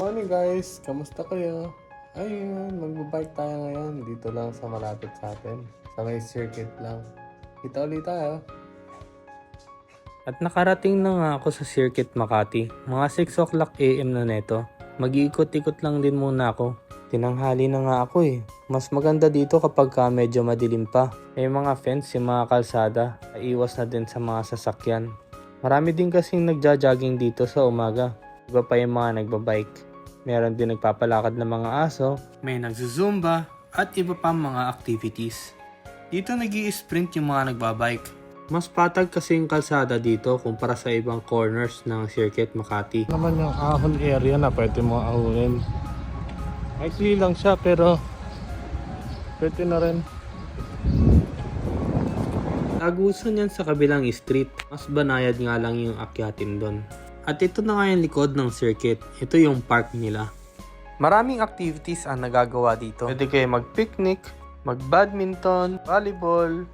Morning guys, kamusta kayo? Ayun, magbabike tayo ngayon dito lang sa malapit sa atin. Sa may circuit lang. Kita ulit tayo. At nakarating na nga ako sa Circuit Makati. Mga 6 o'clock AM na neto. Mag-iikot-ikot lang din muna ako. Tinanghali na nga ako eh. Mas maganda dito kapag medyo madilim pa. May mga fence yung mga kalsada. Iwas na din sa mga sasakyan. Marami din kasing nagja-jogging dito sa umaga. Iba pa yung mga nagbabike. Meron din nagpapalakad ng mga aso. May nagzuzumba at iba pang mga activities. Dito nag-i-sprint yung mga nagbabike. Mas patag kasi yung kalsada dito kumpara sa ibang corners ng Circuit Makati. Naman yung ahon area na pwede mo ahonin. Actually lang siya pero pwede na rin. Tagusan yan sa kabilang street. Mas banayad nga lang yung akyatin doon. At ito na nga yung likod ng circuit. Ito yung park nila. Maraming activities ang nagagawa dito. Pwede kayo mag-picnic, mag-badminton, volleyball,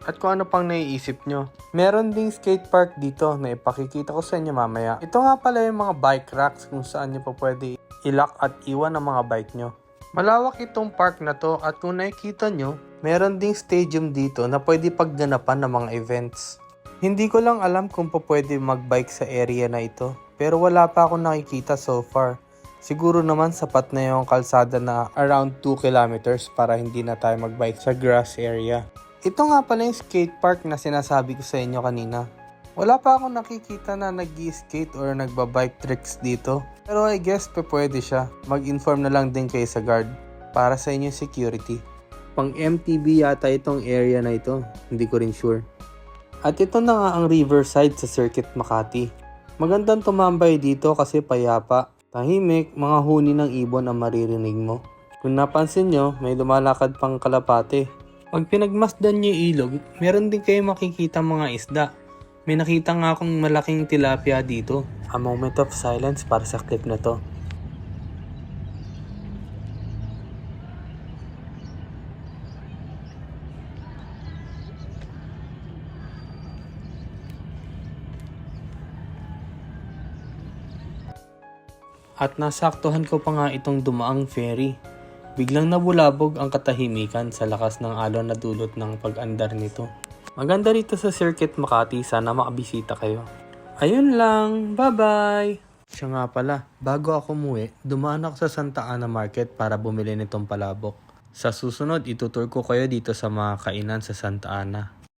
at kung ano pang naiisip nyo. Meron ding skate park dito na ipakikita ko sa inyo mamaya. Ito nga pala yung mga bike racks kung saan nyo pa pwede ilak at iwan ang mga bike nyo. Malawak itong park na to at kung nakikita nyo, meron ding stadium dito na pwede pagganapan ng mga events. Hindi ko lang alam kung pa pwede magbike sa area na ito, pero wala pa akong nakikita so far. Siguro naman sapat na yung kalsada na around 2 kilometers para hindi na tayo magbike sa grass area. Ito nga pala yung skate park na sinasabi ko sa inyo kanina. Wala pa akong nakikita na nag-skate or nagbabike tricks dito. Pero I guess pwede siya. Mag-inform na lang din kayo sa guard para sa inyong security. Pang MTB yata itong area na ito. Hindi ko rin sure. At ito na nga ang riverside sa Circuit Makati. Magandang tumambay dito kasi payapa. Tahimik, mga huni ng ibon ang maririnig mo. Kung napansin nyo, may lumalakad pang kalapate. Pag pinagmasdan nyo yung ilog, meron din kayo makikita mga isda. May nakita nga akong malaking tilapia dito. A moment of silence para sa clip na to. At nasaktuhan ko pa nga itong dumaang ferry. Biglang nabulabog ang katahimikan sa lakas ng alon na dulot ng pag-andar nito. Maganda rito sa Circuit Makati, sana makabisita kayo. Ayun lang, bye-bye! Siya nga pala, bago ako umuwi, dumaan ako sa Santa Ana Market para bumili nitong palabok. Sa susunod, itutur ko kayo dito sa mga kainan sa Santa Ana.